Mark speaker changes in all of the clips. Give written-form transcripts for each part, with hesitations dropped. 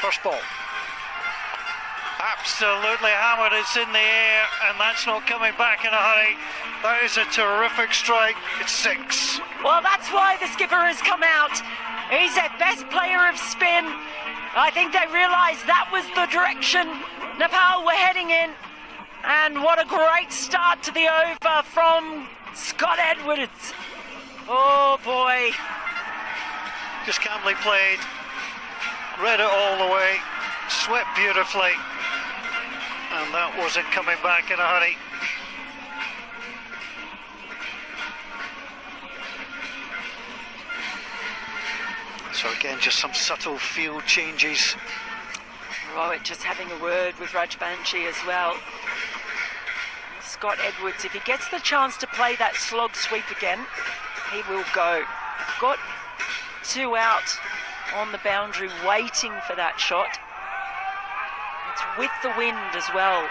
Speaker 1: first ball. Absolutely hammered, it's in the air, and that's not coming back in a hurry. That is a terrific strike. It's 6.
Speaker 2: Well, that's why the skipper has come out. He's their best player of spin. I think they realised that was the direction Nepal were heading in. And what a great start to the over from Scott Edwards. Oh boy.
Speaker 1: Just calmly played, read it all the way, swept beautifully, and that wasn't coming back in a hurry. So again, just some subtle field changes.
Speaker 2: Rowett just having a word with Rajbanshi as well. Scott Edwards, if he gets the chance to play that slog sweep again, he will go. Got 2 out on the boundary waiting for that shot. It's with the wind as well.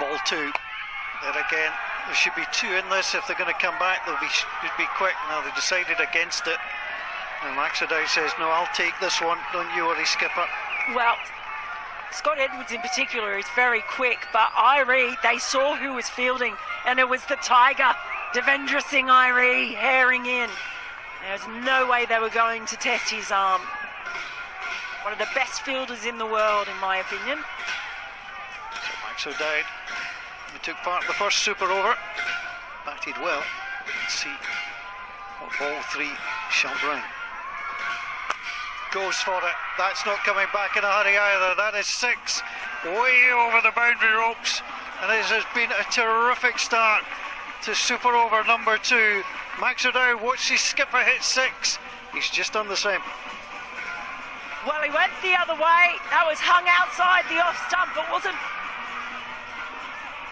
Speaker 1: Ball 2. There again, there should be 2 in this. If they're going to come back, should be quick. Now they decided against it. And Maxodau says, no, I'll take this one. Don't you worry, skipper.
Speaker 2: Well, Scott Edwards in particular is very quick, but Irie, they saw who was fielding, and it was the Tiger, Devendra Singh Irie, herring in. There's no way they were going to test his arm. One of the best fielders in the world, in my opinion.
Speaker 1: So Max O'Dowd, he took part in the first super over, batted well. Let's see what ball 3 shall bring. Goes for it. That's not coming back in a hurry either. That is 6, way over the boundary ropes, and it has been a terrific start to super over number 2. Max O'Dowd, watch his skipper hit 6. He's just done the same.
Speaker 2: Well, he went the other way. That was hung outside the off stump. It wasn't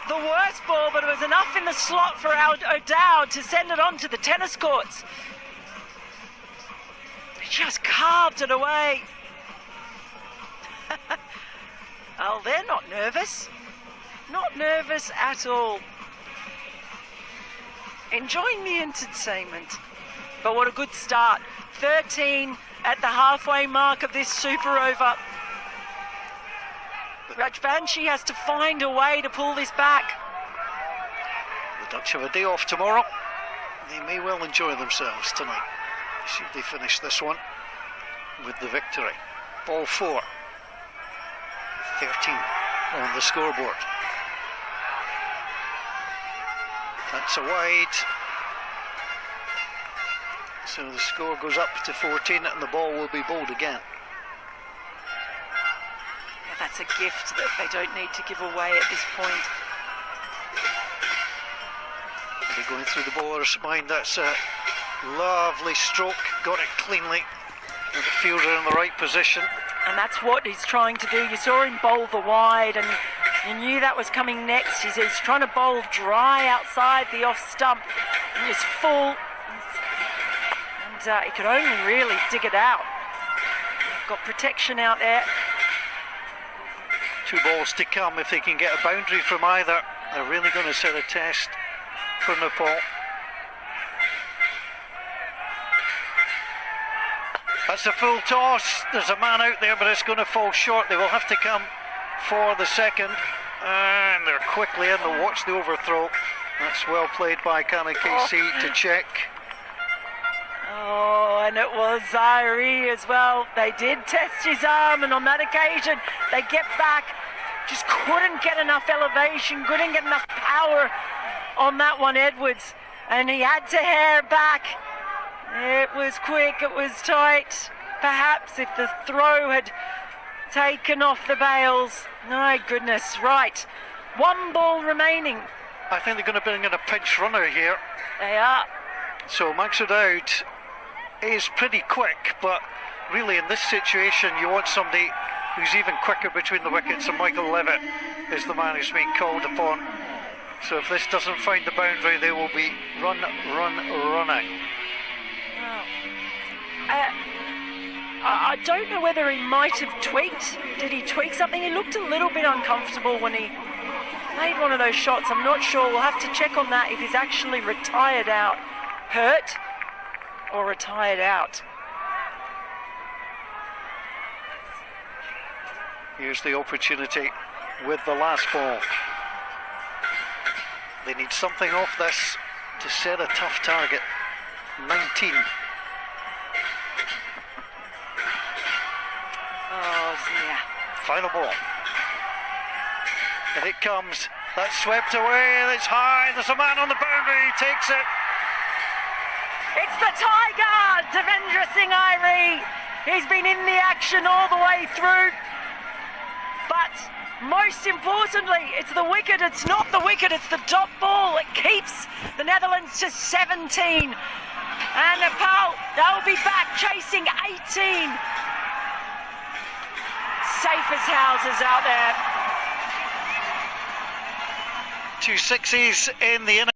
Speaker 2: the worst ball, but it was enough in the slot for O'Dowd to send it on to the tennis courts. He just carved it away. Oh, they're not nervous. Not nervous at all. Enjoying the entertainment. But what a good start. 13 at the halfway mark of this super over. Rajbanshi has to find a way to pull this back.
Speaker 1: The Dutch have a day off tomorrow. They may well enjoy themselves tonight, should they finish this one with the victory. Ball 4. 13 on the scoreboard. That's a wide. So the score goes up to 14 and the ball will be bowled again.
Speaker 2: Yeah, that's a gift that they don't need to give away at this point.
Speaker 1: They're going through the bowler's mind. That's a lovely stroke. Got it cleanly. With the fielder in the right position.
Speaker 2: And that's what he's trying to do. You saw him bowl the wide and you knew that was coming next. He's trying to bowl dry outside the off stump. And it's full. And he could only really dig it out. Got protection out there.
Speaker 1: 2 balls to come. If they can get a boundary from either, they're really going to set a test for Nepal. That's a full toss. There's a man out there, but it's going to fall short. They will have to come for the second. And they're quickly in to watch the overthrow. That's well played by Kana KC to check.
Speaker 2: Oh, and it was Irie as well. They did test his arm, and on that occasion, they get back. Just couldn't get enough elevation, couldn't get enough power on that one, Edwards. And he had to hair back. It was quick, it was tight. Perhaps if the throw had taken off the bails. My goodness, right. 1 ball remaining.
Speaker 1: I think they're going to bring in a pinch runner here.
Speaker 2: They are.
Speaker 1: So Max O'Dowd is pretty quick, but really in this situation you want somebody who's even quicker between the wickets, and Michael Levitt is the man who's being called upon. So if this doesn't find the boundary, they will be running.
Speaker 2: I don't know whether he might have tweaked. Did he tweak something? He looked a little bit uncomfortable when he made one of those shots. I'm not sure. We'll have to check on that if he's actually retired out. Hurt or retired out.
Speaker 1: Here's the opportunity with the last ball. They need something off this to set a tough target. 19.
Speaker 2: Oh, dear.
Speaker 1: Final ball. And it comes. That's swept away. It's high. There's a man on the boundary. He takes it.
Speaker 2: It's the Tiger, Devendra Singh Airi. He's been in the action all the way through. But most importantly, it's the wicket. It's not the wicket, it's the dot ball. It keeps the Netherlands to 17. And Nepal, they'll be back chasing 18. Safe as houses out there.
Speaker 1: 2 sixes in the inner.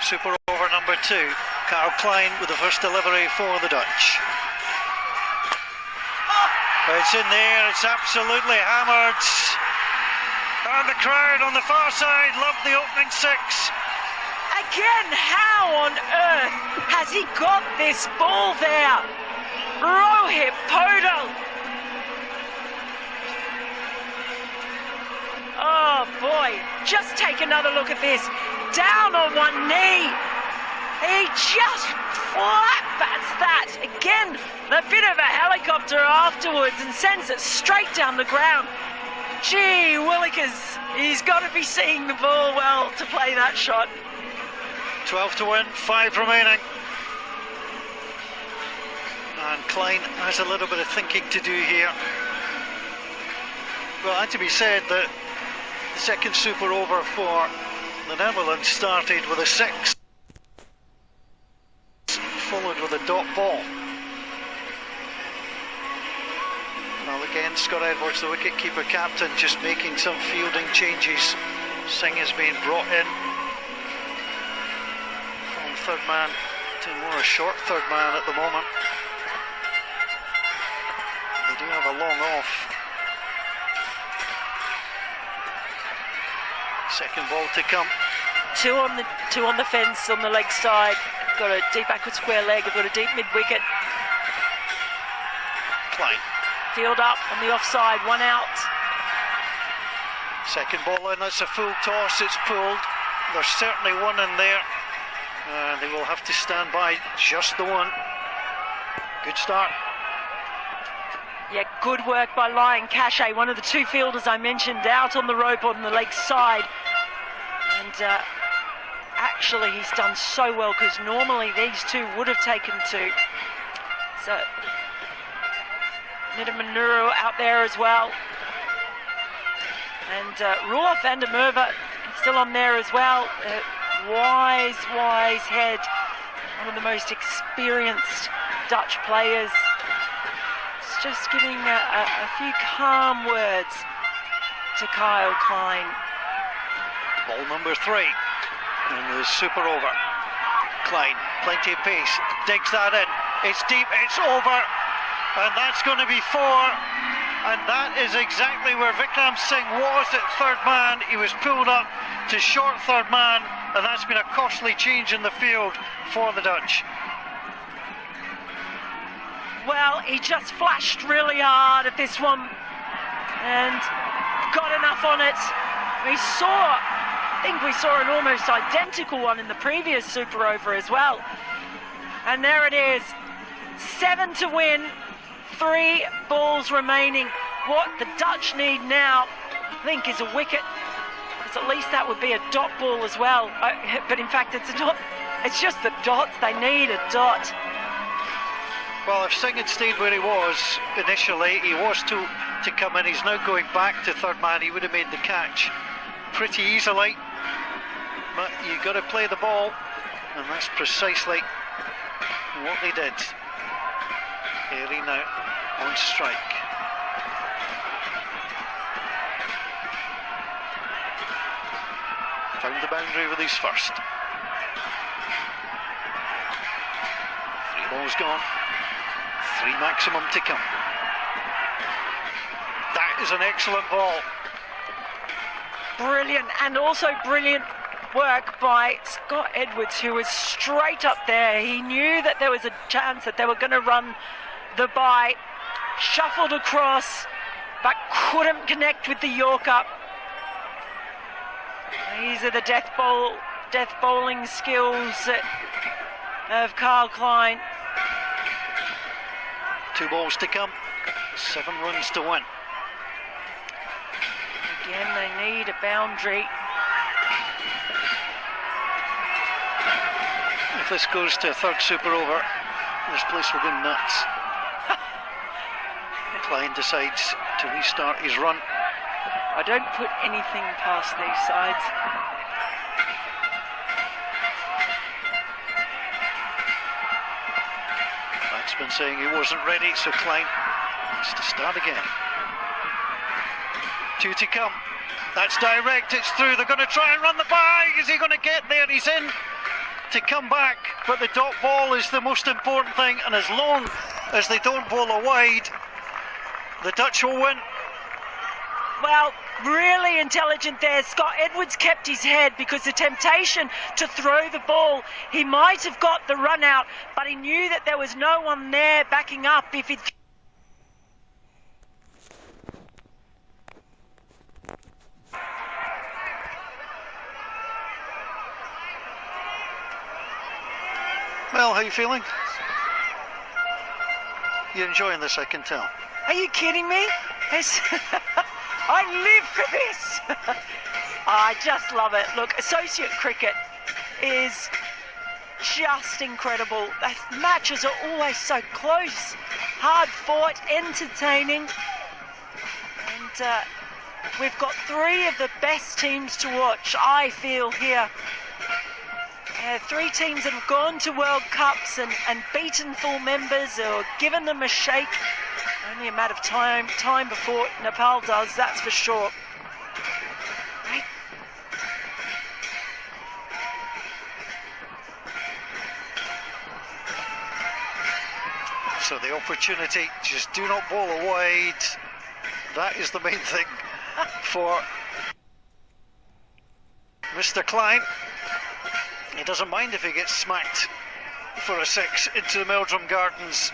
Speaker 1: Super over number 2. Carl Klein with the first delivery for the Dutch. It's in there, it's absolutely hammered. And the crowd on the far side love the opening 6.
Speaker 2: Again, how on earth has he got this ball there? Rohit Podal. Oh boy, just take another look at this. Down on one knee. He just flat-bats that. Again, a bit of a helicopter afterwards and sends it straight down the ground. Gee willikers, he's got to be seeing the ball well to play that shot.
Speaker 1: 12 to win, 5 remaining. And Klein has a little bit of thinking to do here. Well, had to be said that the second super over for the Netherlands started with a 6. Followed with a dot ball. Well, again, Scott Edwards, the wicket-keeper captain, just making some fielding changes. Singh has been brought in from third man to more a short third man at the moment. They do have a long off. Second ball to come.
Speaker 2: Two on the fence on the leg side. Got a deep backward square leg. I've got a deep mid wicket.
Speaker 1: Klein.
Speaker 2: Field up on the offside, one out.
Speaker 1: Second ball in, that's a full toss, it's pulled. There's certainly one in there. They will have to stand by just the one. Good start.
Speaker 2: Yeah, good work by Lion Cachet, one of the two fielders I mentioned, out on the rope on the leg side. And actually he's done so well because normally these two would have taken two. So Nidamanuru out there as well. And Roelof van der Merwe still on there as well. Wise head. One of the most experienced Dutch players. It's just giving a few calm words to Kyle Klein.
Speaker 1: Ball number 3. And the super over. Klein, plenty of pace. Digs that in. It's deep, it's over. And that's going to be 4, and that is exactly where Vikram Singh was at third man. He was pulled up to short third man, and that's been a costly change in the field for the Dutch.
Speaker 2: Well, he just flashed really hard at this one and got enough on it. I think we saw an almost identical one in the previous super over as well. And there it is, 7 to win. 3 balls remaining. What the Dutch need now, I think, is a wicket. Because at least that would be a dot ball as well. But in fact, it's not. It's just the dots. They need a dot.
Speaker 1: Well, if Singh had stayed where he was initially, he was to come in. He's now going back to third man. He would have made the catch pretty easily. But you've got to play the ball, and that's precisely what they did. Airy now on strike. Found the boundary with his first. 3 balls gone. 3 maximum to come. That is an excellent ball.
Speaker 2: Brilliant, and also brilliant work by Scott Edwards, who was straight up there. He knew that there was a chance that they were going to run the bye, shuffled across, but couldn't connect with the Yorker. These are the death bowling skills of Carl Klein.
Speaker 1: 2 balls to come, 7 runs to win.
Speaker 2: Again, they need a boundary.
Speaker 1: If this goes to a third super over, this place will go nuts. Klein decides to restart his run.
Speaker 2: I don't put anything past these sides.
Speaker 1: Batsman saying he wasn't ready, so Klein needs to start again. 2 to come. That's direct, it's through. They're going to try and run the bag. Is he going to get there? He's in to come back, but the dot ball is the most important thing, and as long as they don't bowl a wide, the Dutch will win.
Speaker 2: Well, really intelligent there. Scott Edwards kept his head because the temptation to throw the ball, he might have got the run out, but he knew that there was no one there backing up if he'd...
Speaker 1: Well, how are you feeling? You're enjoying this, I can tell.
Speaker 2: Are you kidding me? I live for this. I just love it. Look, associate cricket is just incredible. The matches are always so close, hard fought, entertaining. And we've got 3 of the best teams to watch, I feel, here. 3 teams that have gone to World Cups and beaten full members or given them a shake. Only a matter of time before Nepal does, that's for sure. Right.
Speaker 1: So the opportunity, just do not bowl a wide. That is the main thing for Mr. Klein. He doesn't mind if he gets smacked for a 6 into the Meldrum Gardens,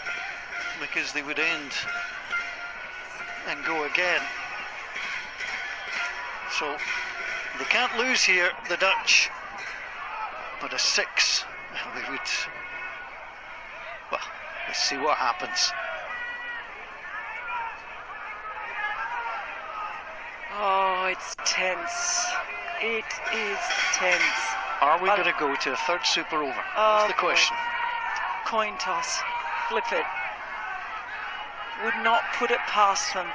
Speaker 1: because they would end and go again. So they can't lose here, the Dutch, but a 6, they would, well, let's see what happens.
Speaker 2: Oh, it's tense. It is tense.
Speaker 1: Are we going to go to a third super over? That's the question.
Speaker 2: Coin toss. Flip it. Would not put it past them.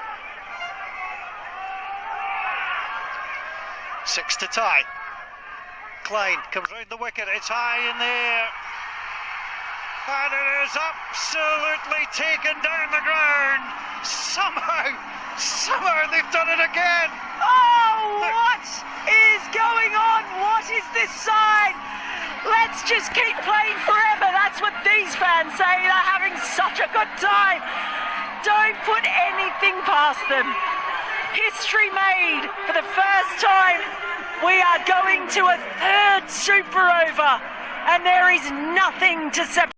Speaker 1: 6 to tie. Klein comes round the wicket. It's high in the air. And it is absolutely taken down the ground. Somehow they've done it again.
Speaker 2: Oh, what is going on? What is this sign? Let's just keep playing forever. That's what these fans say. They're having such a good time. Don't put anything past them. History made for the first time. We are going to a third super over, and there is nothing to separate.